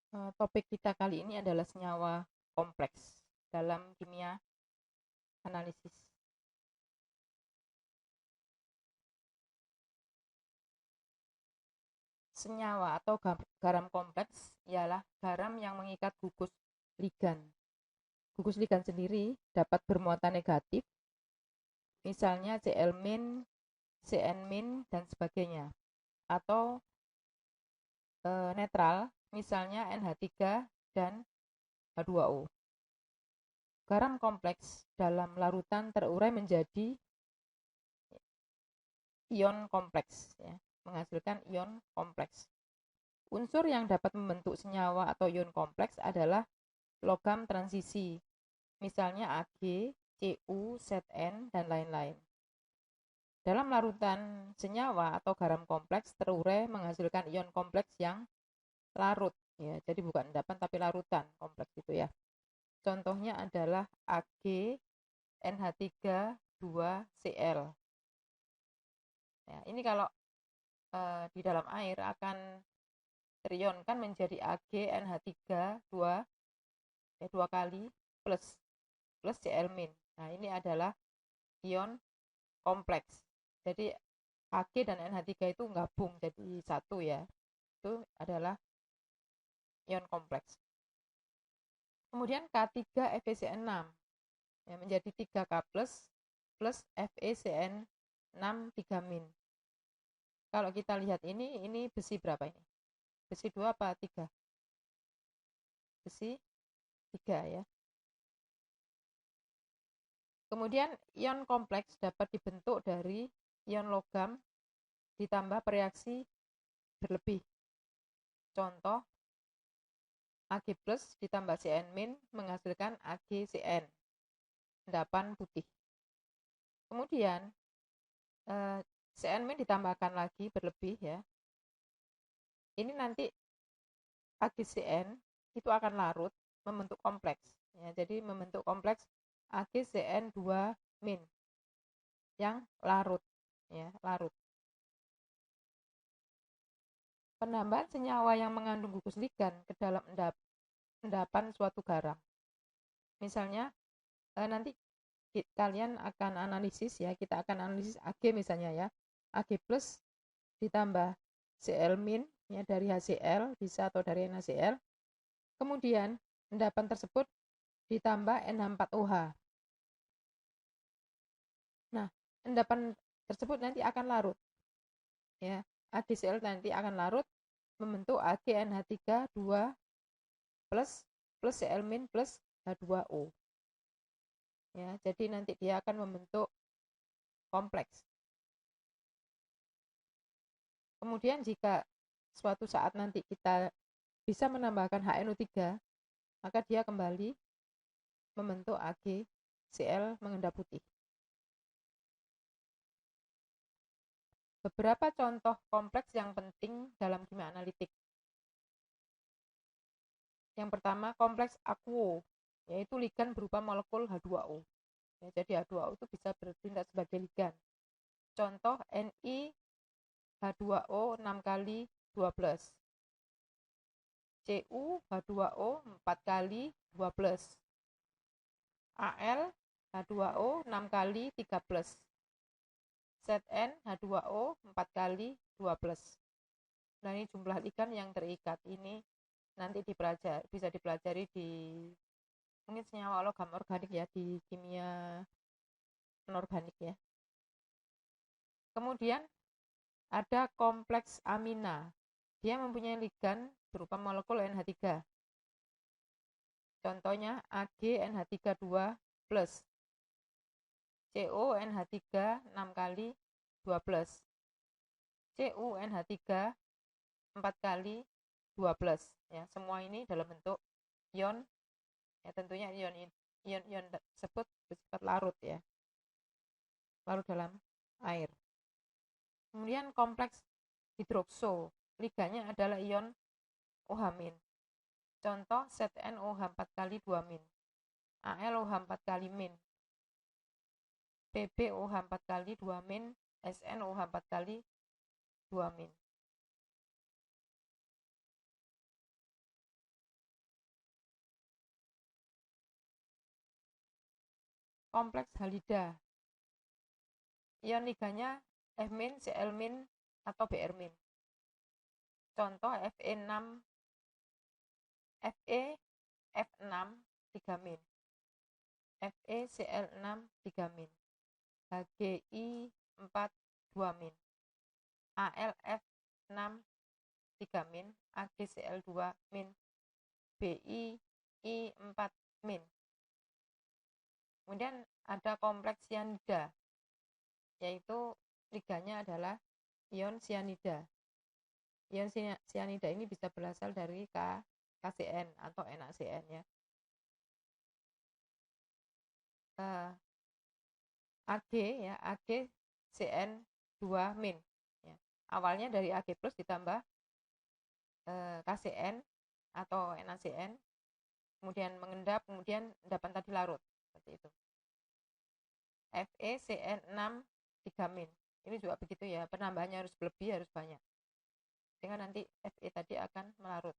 Topik kita kali ini adalah senyawa kompleks dalam kimia analisis. Senyawa atau garam kompleks ialah garam yang mengikat gugus ligan. Gugus ligan sendiri dapat bermuatan negatif, misalnya Cl-, Cn-, dan sebagainya, atau netral, misalnya NH3 dan H2O. Garam kompleks dalam larutan terurai menjadi ion kompleks, ya, menghasilkan ion kompleks. Unsur yang dapat membentuk senyawa atau ion kompleks adalah logam transisi, misalnya Ag, Cu, Zn, dan lain-lain. Dalam larutan senyawa atau garam kompleks terurai menghasilkan ion kompleks yang larut, ya, jadi bukan endapan tapi larutan kompleks itu ya. Contohnya adalah Ag, NH3, 2Cl. Ya, ini kalau di dalam air akan terionkan menjadi AgNH3 2 ya 2 kali plus Cl-. Nah, ini adalah ion kompleks. Jadi Ag dan NH3 itu gabung jadi satu ya. Itu adalah ion kompleks. Kemudian K3FeCN6 ya, menjadi 3K plus FeCN6 3-. Kalau kita lihat ini besi berapa ini? Besi 2 apa 3? Besi 3 ya. Kemudian ion kompleks dapat dibentuk dari ion logam ditambah bereaksi berlebih. Contoh, Ag plus ditambah Cn- menghasilkan AgCN, endapan putih. Kemudian Cn- ditambahkan lagi berlebih ya. Ini nanti AgCN itu akan larut membentuk kompleks. Ya, jadi membentuk kompleks AgCN2- yang larut, ya, larut. Penambahan senyawa yang mengandung gugus ligan ke dalam endapan suatu garam. Misalnya nanti kalian akan analisis ya, kita akan analisis Ag misalnya ya. Ag plus ditambah Cl- ya dari HCl bisa atau dari NaCl. Kemudian endapan tersebut ditambah NH4OH. Nah, endapan tersebut nanti akan larut. Ya, AgCl nanti akan larut membentuk AgNH3 2 plus Cl- plus H2O. Ya, jadi nanti dia akan membentuk kompleks. Kemudian jika suatu saat nanti kita bisa menambahkan HNO3, maka dia kembali membentuk AgCl mengendap putih. Beberapa contoh kompleks yang penting dalam kimia analitik. Yang pertama, kompleks aquo, yaitu ligan berupa molekul H2O. Ya, jadi H2O itu bisa bertindak sebagai ligan. Contoh Ni H2O 6 kali 12. Cu H2O 4 kali 12. Al H2O 6 kali 13. Zn H2O 4 kali 12. Nah, ini jumlah ligan yang terikat. Ini nanti bisa dipelajari di mungkin senyawa logam organik ya, di kimia anorganik ya. Kemudian ada kompleks amina. Dia mempunyai ligan berupa molekul NH3. Contohnya AgNH3 2 plus. CONH3 6 kali 12. CuNH3 4 kali 12. Ya, semua ini dalam bentuk ion. Ya, tentunya ion tersebut bersifat larut ya. Larut dalam air. Kemudian kompleks hidrokso. Liganya adalah ion OH-. Contoh ZnOH 4 kali 2-. AlOH 4 kali -. PbOH 4 kali 2-. SnOH 4 kali 2-. kompleks halida. Ion liganya F-, Cl-, atau Br-. Contoh Fe6 Fe F6 3-, FeCl6 3-, Hgi4 2-, AlF6 3-, AgCl2-, BiI4-. Kemudian ada kompleks sianida, yaitu liganya adalah ion sianida. Ion sianida ini bisa berasal dari KCN atau NaCN ya. Ag ya, AgCN2- ya. Awalnya dari Ag+ ditambah KCN atau NaCN, kemudian mengendap, kemudian endapan tadi larut seperti itu. FeCN6 3-. Ini juga begitu ya, penambahannya harus lebih, harus banyak. Sehingga nanti Fe tadi akan melarut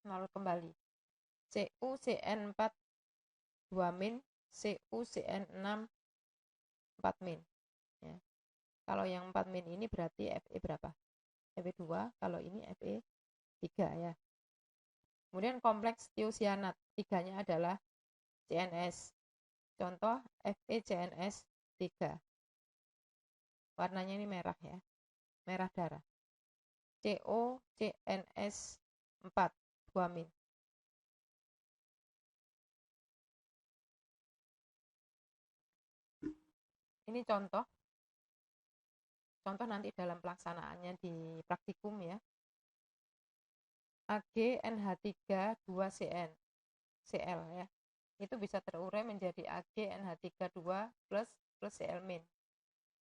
kembali. CuCN4 2-, CuCN6 4-. Ya. Kalau yang 4- ini berarti Fe berapa? Fe2, kalau ini Fe3 ya. Kemudian kompleks tiosianat, tiganya adalah CNS. Contoh FeCNS3. Warnanya ini merah ya, merah darah. COCNS4 2-. Ini contoh nanti dalam pelaksanaannya di praktikum ya. AgNH3 2Cn Cl ya. Itu bisa terurai menjadi AgNH3 2 plus Cl-.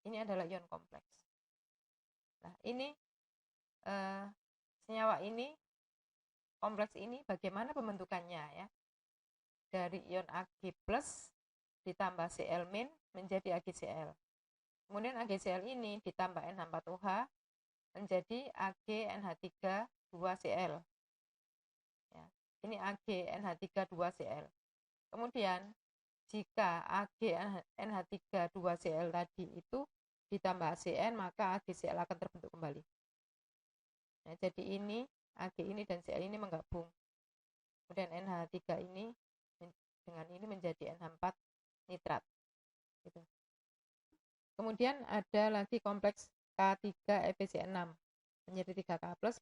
Ini adalah ion kompleks. Nah, ini senyawa ini, kompleks ini bagaimana pembentukannya ya. Dari ion Ag+ ditambah Cl- menjadi AgCl. Kemudian AgCl ini ditambah NH4OH menjadi AgNH3 2Cl. Ya, ini AgNH3 2Cl. Kemudian jika AgNH3 2Cl tadi itu ditambah Cn, maka AgCl akan terbentuk kembali. Nah, jadi ini Ag ini dan Cl ini menggabung. Kemudian NH3 ini dengan ini menjadi NH4 nitrat. Gitu. Kemudian ada lagi kompleks K3 FeCN6 menjadi 3K+ plus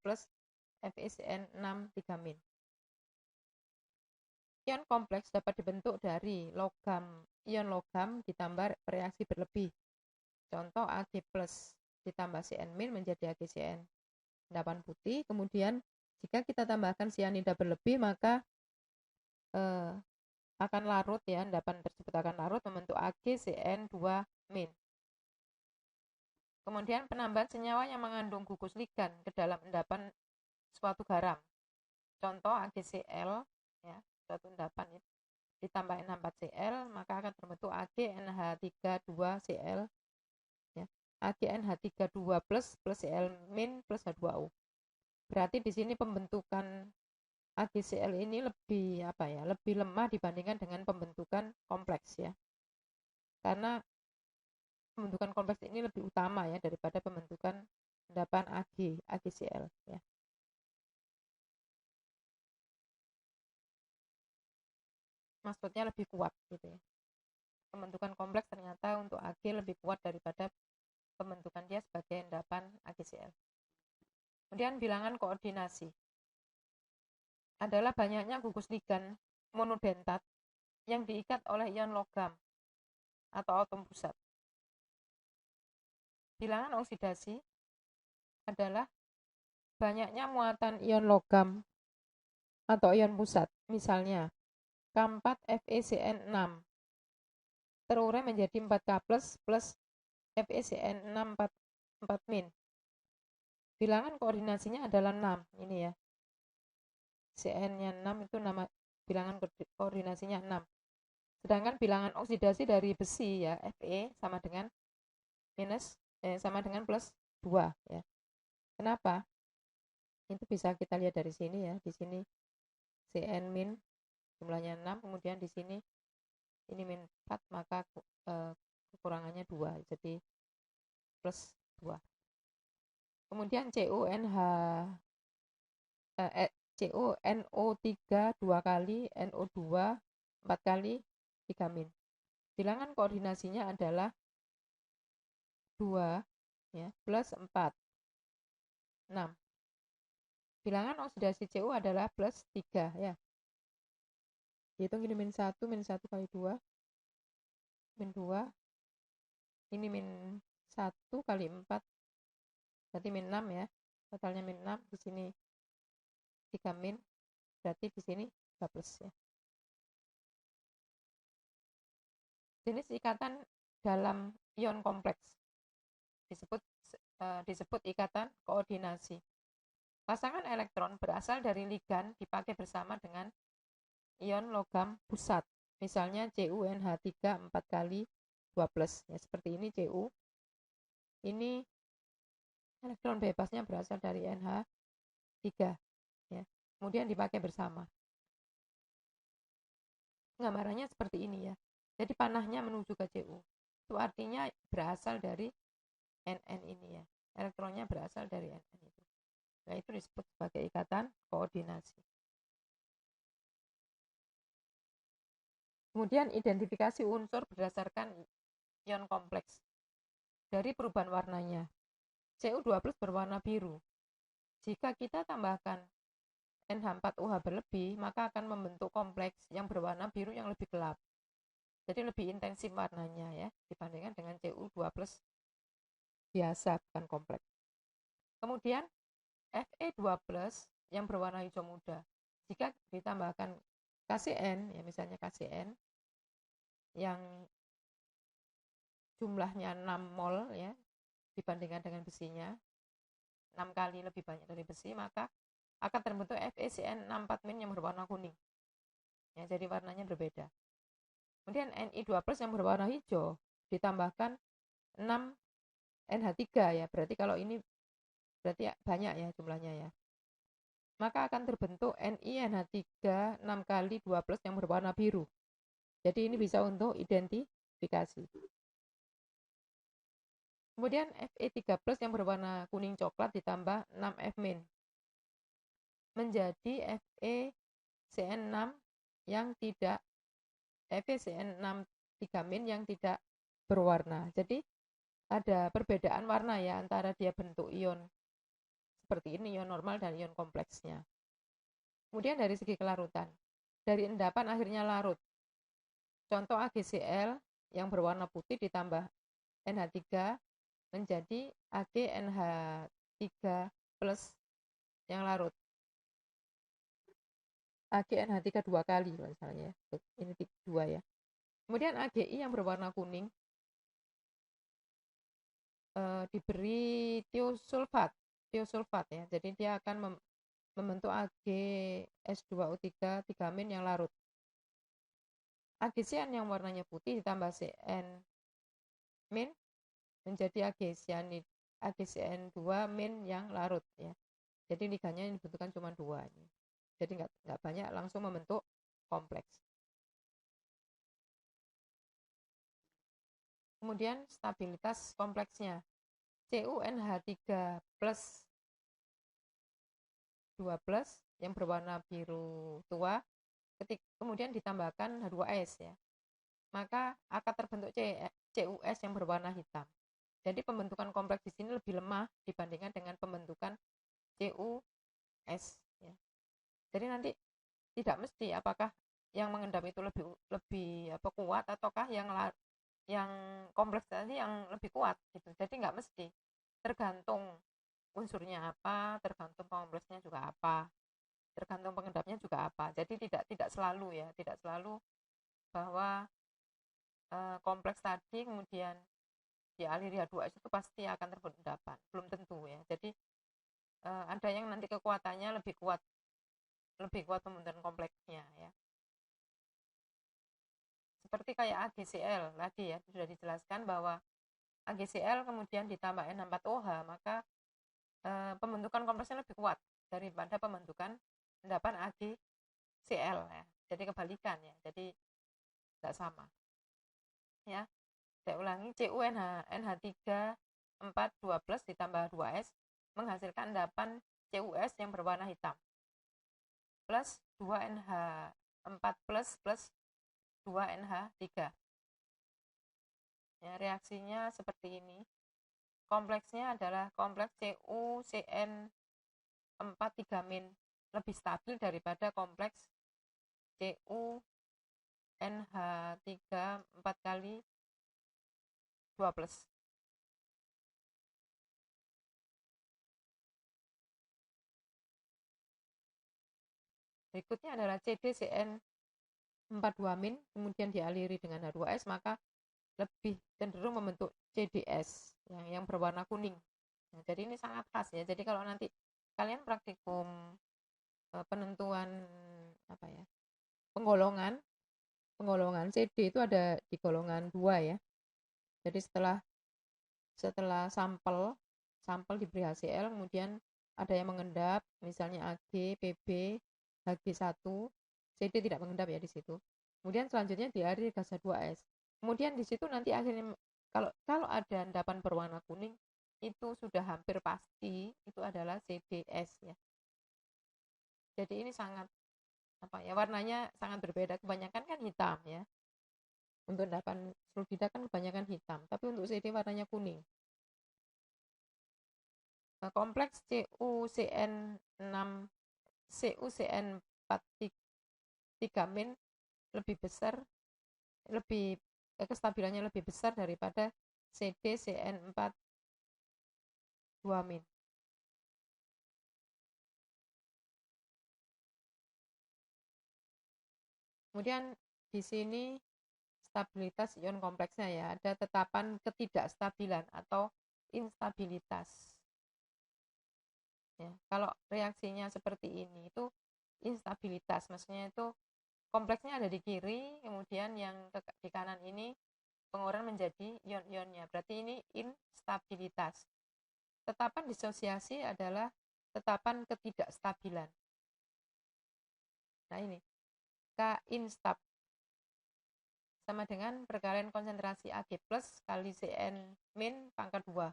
FeCN6 3-. Ion kompleks dapat dibentuk dari ion logam ditambah reaksi berlebih. Contoh Ag+ ditambah Cn- menjadi AgCN. Endapan putih. Kemudian jika kita tambahkan sianida berlebih, maka akan larut ya, endapan tersebut akan larut membentuk AgCN2-. Kemudian penambahan senyawa yang mengandung gugus ligan ke dalam endapan suatu garam. Contoh AgCl ya, suatu endapan itu ditambah NH4Cl, maka akan terbentuk AgNH3 2Cl ya. AgNH3 2 plus Cl- plus H2O. Berarti di sini pembentukan AgCl ini lebih lebih lemah dibandingkan dengan pembentukan kompleks ya. Karena pembentukan kompleks ini lebih utama ya daripada pembentukan endapan AgCl ya. Maksudnya lebih kuat gitu ya. Pembentukan kompleks ternyata untuk Ag lebih kuat daripada pembentukan dia sebagai endapan AgCl. Kemudian bilangan koordinasi adalah banyaknya gugus ligan monodentat yang diikat oleh ion logam atau atom pusat. Bilangan oksidasi adalah banyaknya muatan ion logam atau ion pusat. Misalnya K4 FeCN6 terurai menjadi 4K+ plus FeCN6 4-. Bilangan koordinasinya adalah 6 ini ya. Cn-nya 6 itu nama bilangan koordinasinya 6. Sedangkan bilangan oksidasi dari besi ya, Fe sama dengan plus 2 ya. Kenapa? Itu bisa kita lihat dari sini ya. Di sini Cn- jumlahnya 6, kemudian di sini ini min 4, maka kekurangannya 2, jadi plus 2. Kemudian CuNH CuNO3 2 kali, NO2 4 kali, 3 min. Bilangan koordinasinya adalah 2 ya, plus 4, 6. Bilangan oksidasi Cu adalah plus 3 ya. Hitung ini min 1 kali 2, min 2. Ini min 1 kali 4, berarti min 6 ya. Totalnya min 6, di sini 3 min, berarti di sini 2 plus ya. Jenis ikatan dalam ion kompleks disebut ikatan koordinasi. Pasangan elektron berasal dari ligan dipakai bersama dengan ion logam pusat. Misalnya CuNH3 4 kali 2 plus. Ya, seperti ini Cu. Ini elektron bebasnya berasal dari NH3. Ya. Kemudian dipakai bersama. Gambarannya seperti ini ya. Jadi panahnya menuju ke Cu. Itu artinya berasal dari NN ini ya. Elektronnya berasal dari NN itu. Nah, itu disebut sebagai ikatan koordinasi. Kemudian identifikasi unsur berdasarkan ion kompleks. Dari perubahan warnanya. Cu2+ berwarna biru. Jika kita tambahkan NH4OH berlebih, maka akan membentuk kompleks yang berwarna biru yang lebih gelap. Jadi lebih intensif warnanya ya, dibandingkan dengan Cu2+ biasa, bukan kompleks. Kemudian Fe2+ yang berwarna hijau muda. Jika ditambahkan KCN, ya misalnya KCN yang jumlahnya 6 mol ya, dibandingkan dengan besinya 6 kali lebih banyak dari besi, maka akan terbentuk FeCN64- yang berwarna kuning. Ya, jadi warnanya berbeda. Kemudian Ni2+ yang berwarna hijau ditambahkan 6 NH3 ya, berarti kalau ini berarti banyak ya jumlahnya ya. Maka akan terbentuk NiNH3 6 kali 2+ yang berwarna biru. Jadi ini bisa untuk identifikasi. Kemudian Fe3+ yang berwarna kuning coklat ditambah 6F- menjadi FeCN6 yang tidak FeCN6 3- yang tidak berwarna. Jadi ada perbedaan warna ya antara dia bentuk ion seperti ini, ion normal dan ion kompleksnya. Kemudian dari segi kelarutan, dari endapan akhirnya larut. Contoh AgCl yang berwarna putih ditambah NH3 menjadi AgNH3+ yang larut. AgNH3 2 kali misalnya, ini 2 ya. Kemudian AgI yang berwarna kuning diberi tiosulfat ya. Jadi dia akan membentuk AgS2O3 3- yang larut. AgCN yang warnanya putih ditambah Cn- menjadi AgCN2- yang larut ya. Jadi liganya yang dibutuhkan cuma 2 ini. Jadi nggak banyak, langsung membentuk kompleks. Kemudian stabilitas kompleksnya. CuNH3+ 2+ yang berwarna biru tua, kemudian ditambahkan H2S ya. Maka akan terbentuk CuS yang berwarna hitam. Jadi pembentukan kompleks di sini lebih lemah dibandingkan dengan pembentukan CuS ya. Jadi nanti tidak mesti apakah yang mengendap itu lebih kuat ataukah yang kompleks tadi yang lebih kuat gitu. Jadi nggak mesti, tergantung unsurnya apa, tergantung kompleksnya juga apa, tergantung pengendapnya juga apa. Jadi tidak selalu ya, tidak selalu bahwa kompleks tadi kemudian dialiri H2S itu pasti akan terbentuk endapan, belum tentu ya. Jadi ada yang nanti kekuatannya lebih kuat pembentukan kompleksnya ya. Seperti kayak AgCl tadi ya, sudah dijelaskan bahwa AgCl kemudian ditambah N4OH, maka pembentukan kompleksnya lebih kuat daripada pembentukan endapan AgCl ya. Jadi kebalikan ya. Jadi tidak sama. Ya, saya ulangi, CuNH NH3 4 2+ ditambah 2S menghasilkan endapan CuS yang berwarna hitam plus 2NH4 plus 2NH3. Ya, reaksinya seperti ini. Kompleksnya adalah kompleks CuCN4 3- lebih stabil daripada kompleks CuNH3 4 kali 2+. Berikutnya adalah CdCN42- kemudian dialiri dengan H2S, maka lebih cenderung membentuk CdS yang berwarna kuning. Nah, jadi ini sangat khas ya. Jadi kalau nanti kalian praktikum penentuan apa ya, penggolongan CD itu ada di golongan 2 ya. Jadi setelah sampel diberi HCl, kemudian ada yang mengendap, misalnya Ag, Pb, Hg1, CD tidak mengendap ya di situ. Kemudian selanjutnya dialiri gas H2S. Kemudian di situ nanti akhirnya kalau ada endapan berwarna kuning, itu sudah hampir pasti itu adalah CdS ya. Jadi ini sangat warnanya sangat berbeda. Kebanyakan kan hitam ya. Untuk endapan sulfida kan kebanyakan hitam, tapi untuk CD warnanya kuning. Kompleks CuCN4 3- lebih besar, kestabilannya lebih besar daripada CdCN4 2-. Kemudian di sini stabilitas ion kompleksnya ya, ada tetapan ketidakstabilan atau instabilitas. Ya, kalau reaksinya seperti ini itu instabilitas, maksudnya itu kompleksnya ada di kiri, kemudian yang di kanan ini penguraian menjadi ion-ionnya. Berarti ini instabilitas. Tetapan disosiasi adalah tetapan ketidakstabilan. Nah ini, K-instab sama dengan perkalian konsentrasi Ag+ kali Cn- pangkat 2.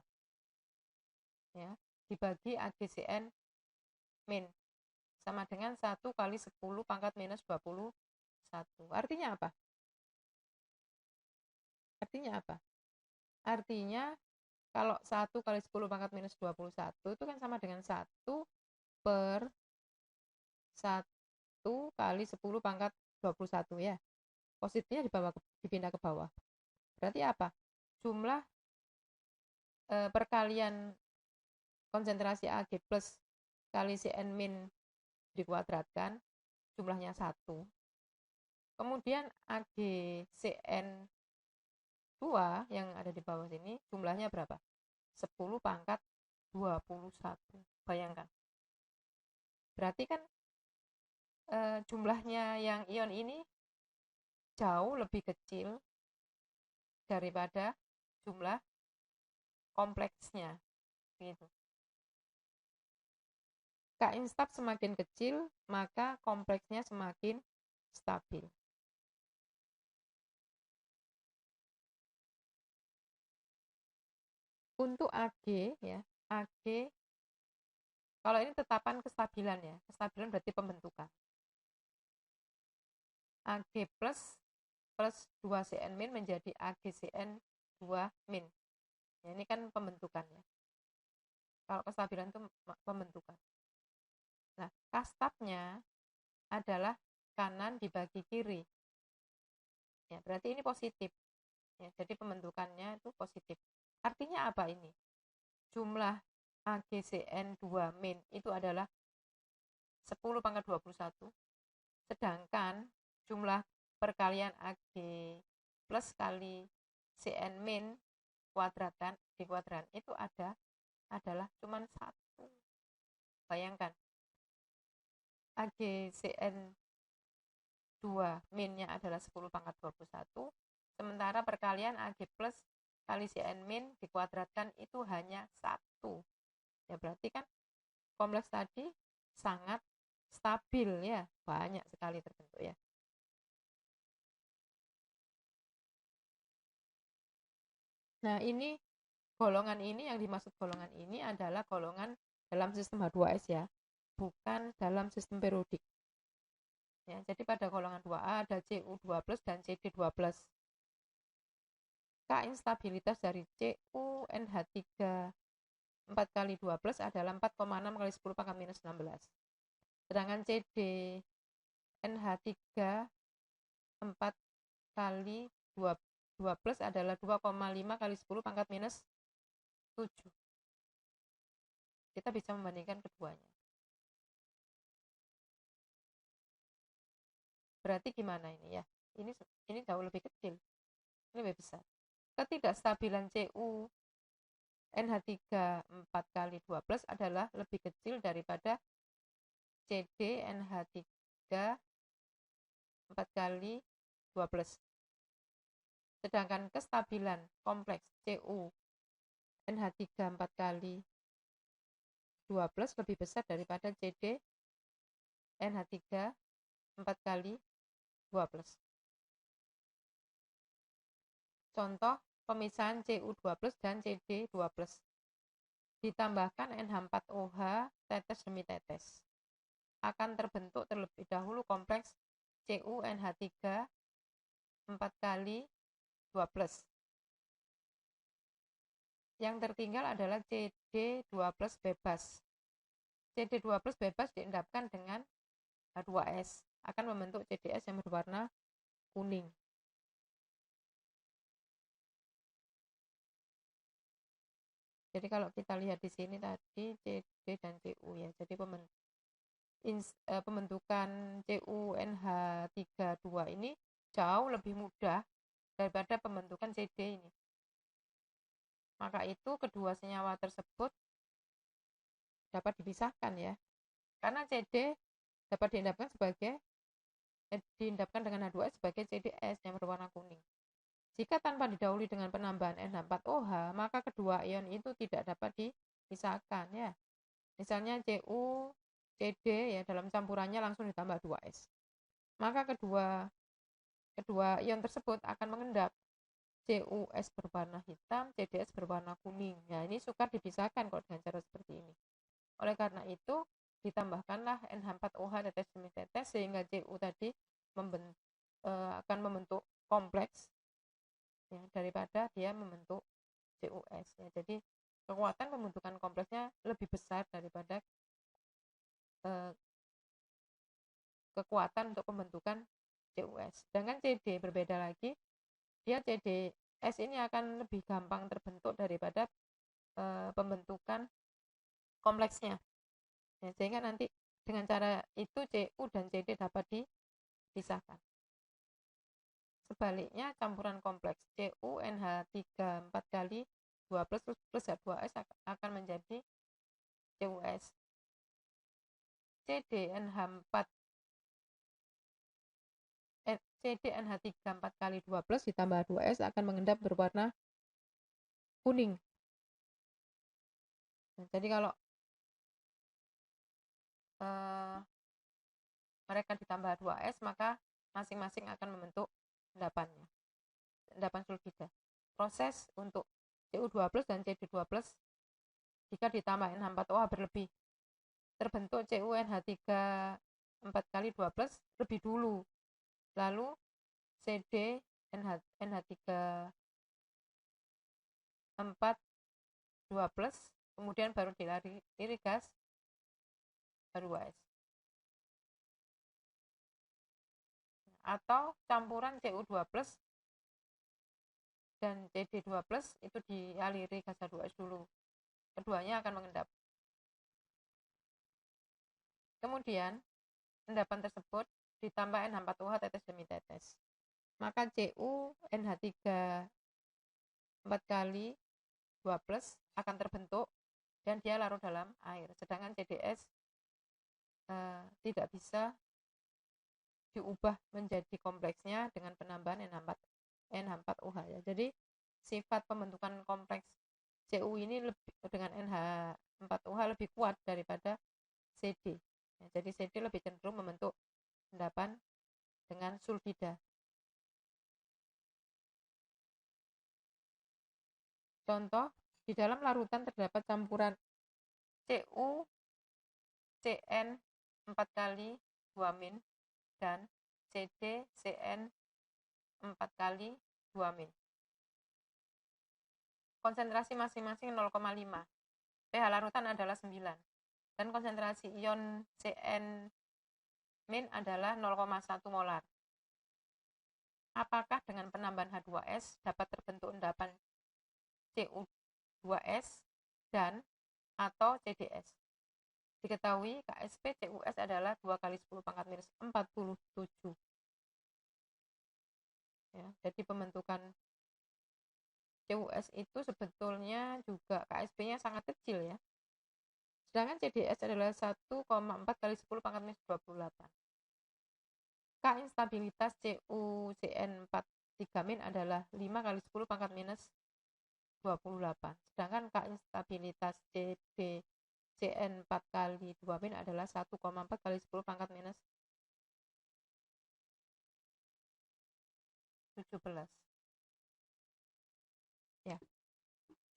Ya, dibagi AgCN- sama dengan 1 kali 10 pangkat minus 21. Artinya apa? Artinya kalau 1 kali 10 pangkat minus 21 itu kan sama dengan 1 per 1 kali 10 pangkat 21 ya. Positifnya dipindah ke bawah. Berarti apa? Jumlah perkalian konsentrasi Ag+ kali Cn- dikuadratkan, jumlahnya 1. Kemudian AgCN2 yang ada di bawah sini, jumlahnya berapa? 10 pangkat 21. Bayangkan. Berarti kan jumlahnya yang ion ini jauh lebih kecil daripada jumlah kompleksnya. Gitu. K-instab semakin kecil, maka kompleksnya semakin stabil. Untuk Ag ya, Ag kalau ini tetapan kestabilan ya, kestabilan berarti pembentukan. Ag+ plus 2Cn- menjadi AgCN2-. Ya, ini kan pembentukannya. Kalau kestabilan itu pembentukan. Nah, K-stabnya adalah kanan dibagi kiri. Ya, berarti ini positif. Ya, jadi pembentukannya itu positif. Artinya apa ini? Jumlah AgCN2- itu adalah 10 pangkat 21. Sedangkan jumlah perkalian Ag+ kali Cn- dikuadratkan itu adalah cuma 1. Bayangkan. AgCN2- adalah 10 pangkat 21. Sementara perkalian Ag+ kali Cn- dikuadratkan itu hanya 1. Ya berarti kan kompleks tadi sangat stabil ya, banyak sekali terbentuk ya. Nah, ini golongan ini, yang dimaksud golongan ini adalah golongan dalam sistem H2S ya, bukan dalam sistem periodik. Ya, jadi pada golongan 2A ada Cu2+ dan Cd2+. K instabilitas dari CuNH3 4 kali 2+ adalah 4,6 kali 10 pangkat minus 16. Sedangkan CdNH3 4 kali 2+ adalah 2,5 kali 10 pangkat minus 7. Kita bisa membandingkan keduanya. Berarti gimana ini ya? Ini jauh lebih kecil. Ini lebih besar. Ketidakstabilan CuNH3 4 kali 2+ adalah lebih kecil daripada CdNH3 4 kali 2+. Sedangkan kestabilan kompleks CuNH3 4 kali 2+ lebih besar daripada CdNH3 4 kali 2+. Contoh pemisahan Cu2+ dan Cd2+. Ditambahkan NH4OH tetes demi tetes. Akan terbentuk terlebih dahulu kompleks CuNH3 4 kali 2+. Yang tertinggal adalah Cd2+ bebas. Cd2+ bebas diendapkan dengan H2S. Akan membentuk CdS yang berwarna kuning. Jadi kalau kita lihat di sini tadi Cd dan Cu ya. Jadi pembentukan CuNH3 ini jauh lebih mudah daripada pembentukan Cd ini. Maka itu kedua senyawa tersebut dapat dipisahkan ya. Karena Cd dapat diendapkan dengan H2S sebagai CdS yang berwarna kuning. Jika tanpa didahului dengan penambahan NH4OH, maka kedua ion itu tidak dapat dipisahkan ya. Misalnya Cu, Cd ya, dalam campurannya langsung ditambah 2S. Maka kedua ion tersebut akan mengendap. Cus berwarna hitam, Cds berwarna kuning. Nah, ini sukar dipisahkan kalau dengan cara seperti ini. Oleh karena itu, ditambahkanlah NH4OH tetes demi tetes sehingga Cu tadi akan membentuk kompleks ya, daripada dia membentuk Cus ya. Jadi kekuatan pembentukan kompleksnya lebih besar daripada kekuatan untuk pembentukan Cus. Sedangkan Cd berbeda lagi, dia CdS ini akan lebih gampang terbentuk daripada pembentukan kompleksnya ya, sehingga nanti dengan cara itu Cu dan Cd dapat dipisahkan. Sebaliknya, campuran kompleks CuNH3 4 kali 2+ plus H2S akan menjadi Cus. CdNH3 4 kali 2+ ditambah 2S akan mengendap berwarna kuning. Nah, jadi kalau mereka ditambah 2S, maka masing-masing akan membentuk endapan sulfida. Proses untuk Cu2+ dan Cd2+ jika ditambah NH4OH berlebih, terbentuk CuNH3 4 kali 2+ lebih dulu. Lalu CdNH3 4 2+, kemudian baru dialiri gas H2S. Atau campuran Cu2+ dan Cd2+ itu dialiri gas H2S dulu. Keduanya akan mengendap. Kemudian, endapan tersebut ditambah NH4OH tetes demi tetes. Maka CuNH3 4 kali 2+ akan terbentuk dan dia larut dalam air. Sedangkan CdS tidak bisa diubah menjadi kompleksnya dengan penambahan NH4OH ya. Jadi sifat pembentukan kompleks Cu ini dengan NH4OH lebih kuat daripada Cd. Ya, jadi Cd lebih cenderung membentuk endapan dengan sulfida. Contoh, di dalam larutan terdapat campuran Cu, Cn 4 kali 2- dan Cd, Cn 4 kali 2-. Konsentrasi masing-masing 0,5. pH larutan adalah 9. Dan konsentrasi ion Cn- adalah 0,1 molar. Apakah dengan penambahan H2S dapat terbentuk endapan Cu2S dan atau CDS? Diketahui Ksp CuS adalah 2 kali 10 pangkat minus 47. Ya, jadi pembentukan CuS itu sebetulnya juga Ksp-nya sangat kecil ya. Sedangkan CDS adalah 1,4 kali 10 pangkat minus 28. K instabilitas CuCN4 3- adalah 5 kali 10 pangkat minus 28. Sedangkan K instabilitas CdCN4 kali 2- adalah 1,4 kali 10 pangkat minus 17. Ya.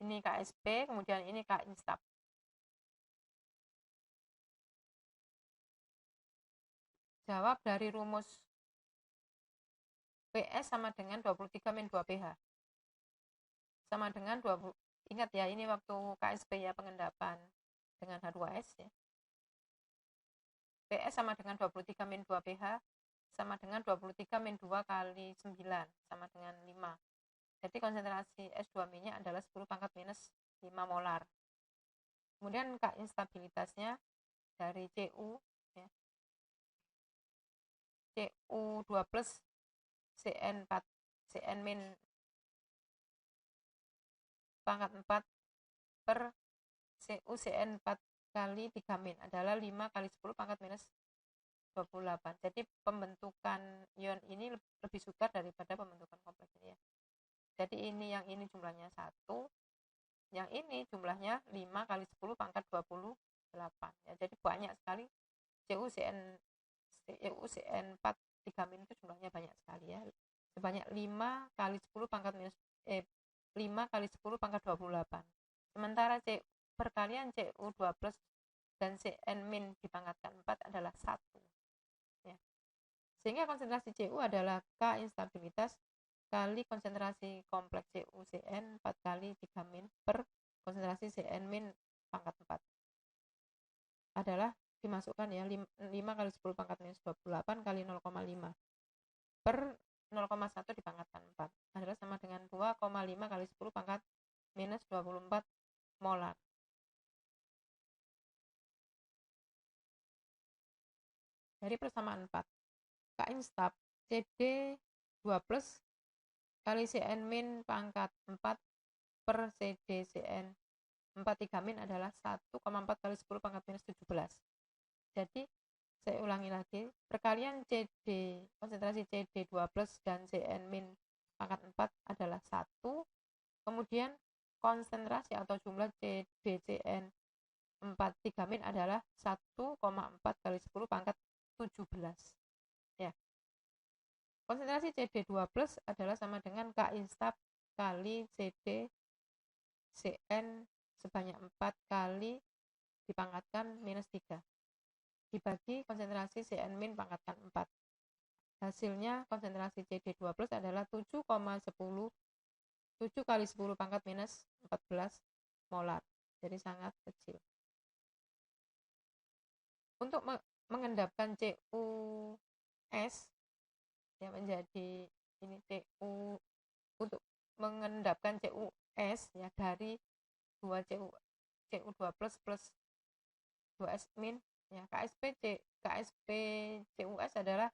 Ini Ksp, kemudian ini K instab. Jawab dari rumus PS sama dengan 23-2 pH. Sama dengan 20. Ingat ya, ini waktu Ksp ya, pengendapan dengan H2S ya. PS sama dengan 23-2 pH sama dengan 23-2 kali 9 sama dengan 5. Jadi konsentrasi S2-nya adalah 10 pangkat minus 5 molar. Kemudian K instabilitasnya dari Cu ya. Cu2 plus Cn4 Cn- pangkat 4 per CuCN4 kali 3- adalah 5 kali 10 pangkat minus 28. Jadi pembentukan ion ini lebih sukar daripada pembentukan kompleks ini ya. Jadi ini yang ini jumlahnya 1, yang ini jumlahnya 5 kali 10 pangkat 28. Ya, jadi banyak sekali CuCN4 3- itu jumlahnya banyak sekali ya. Sebanyak 5 kali 10 pangkat minus 5 kali 10 pangkat 28. Sementara perkalian Cu2 plus dan Cn- dipangkatkan 4 adalah 1. Ya. Sehingga konsentrasi Cu adalah K instabilitas kali konsentrasi kompleks CuCN 4 kali 3- per konsentrasi Cn- pangkat 4. Adalah dimasukkan ya 5 kali 10 pangkat minus 28 kali 0,5 per 0,1 dipangkatkan 4 adalah sama dengan 2,5 kali 10 pangkat minus 24 molar. Dari persamaan 4, K instab Cd 2 plus kali Cn- pangkat 4 per Cd Cn 4 3- adalah 1,4 kali 10 pangkat minus 17. Jadi saya ulangi lagi, perkalian konsentrasi Cd 2 plus dan Cn- pangkat 4 adalah 1, kemudian konsentrasi atau jumlah CdCN 4 3- adalah 1,4 kali 10 pangkat 17. Ya. Konsentrasi Cd2 plus adalah sama dengan K instab kali Cd Cn sebanyak 4 kali dipangkatkan minus 3 dibagi konsentrasi Cn- pangkatkan 4. Hasilnya konsentrasi Cd2 plus adalah 7 kali 10 pangkat minus 14 molar. Jadi sangat kecil. Untuk mengendapkan CuS ya menjadi ini untuk mengendapkan CuS ya dari 2 Cu2 plus 2S- ya KSP CuS adalah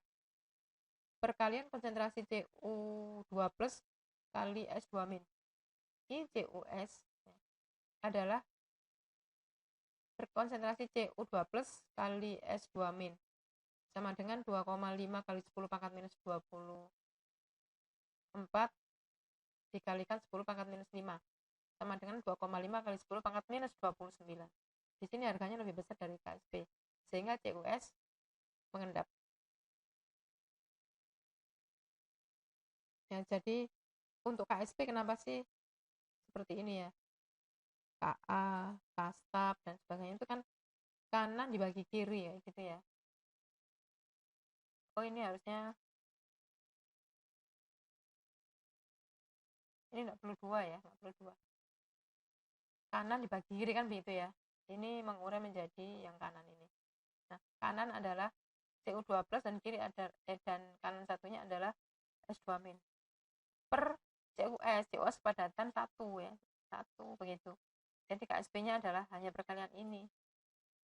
perkalian konsentrasi Cu2 plus kali S2-. Ini CuS ya, adalah konsentrasi Cu2 plus kali S2- sama dengan 2,5 kali 10 pangkat minus 24 dikalikan 10 pangkat minus 5 sama dengan 2,5 kali 10 pangkat minus 29. Di sini harganya lebih besar dari KSP, sehingga CuS mengendap. Ya, jadi untuk KSP kenapa sih seperti ini ya, Ka, Kastab dan sebagainya, itu kan kanan dibagi kiri ya gitu ya. Oh ini harusnya ini nggak perlu 2 ya, nggak perlu 2. Kanan dibagi kiri kan begitu ya. Ini mengurai menjadi yang kanan ini. Nah, kanan adalah Cu2+ dan kiri ada dan kanan satunya adalah S2- per CuS padatan 1 ya. 1 begitu. Jadi KSP-nya adalah hanya perkalian ini.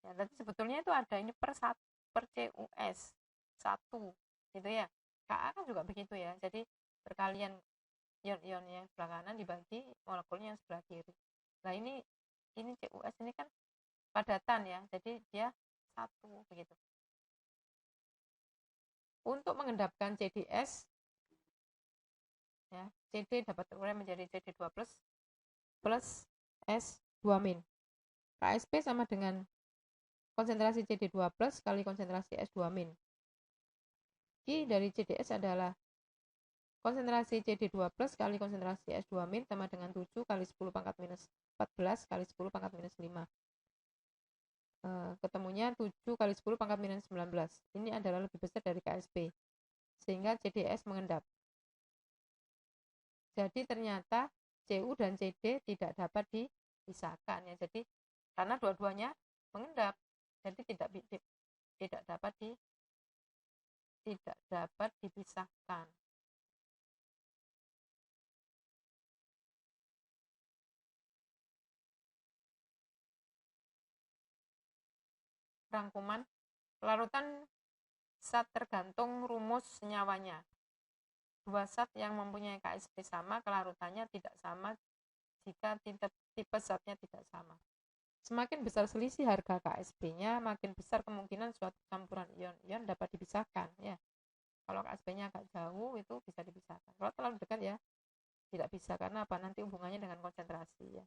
Ya, tapi sebetulnya itu ada ini per CuS 1 gitu ya. Ka kan juga begitu ya. Jadi perkalian ion-ion yang sebelah kanan dibagi molekulnya yang sebelah kiri. Nah, ini CuS ini kan padatan ya. Jadi dia 1 begitu. Untuk mengendapkan CDS ya, CD dapat terurai menjadi CD2+ plus S2-. KSP sama dengan konsentrasi CD2+ kali konsentrasi S2-. Q dari CDS adalah konsentrasi CD2+ kali konsentrasi S2- sama dengan 7 kali 10 pangkat minus 14 kali 10 pangkat minus 5. Ketemunya 7 kali 10 pangkat minus 19. Ini adalah lebih besar dari KSP. Sehingga CDS mengendap. Jadi ternyata Cu dan CD tidak dapat dipisahkan ya. Jadi karena dua-duanya mengendap, jadi tidak dapat dipisahkan. Rangkuman pelarutan zat tergantung rumus senyawanya. Dua zat yang mempunyai KSP sama, kelarutannya tidak sama jika tipe zatnya tidak sama. Semakin besar selisih harga KSP-nya, makin besar kemungkinan suatu campuran ion-ion dapat dipisahkan ya. Kalau KSP-nya agak jauh itu bisa dipisahkan. Kalau terlalu dekat ya tidak bisa, karena apa? Nanti hubungannya dengan konsentrasi ya.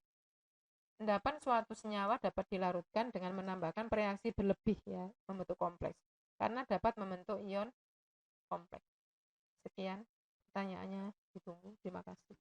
Endapan suatu senyawa dapat dilarutkan dengan menambahkan reaksi berlebih ya, membentuk kompleks. Karena dapat membentuk ion kompleks. Sekian pertanyaannya, ditunggu. Terima kasih.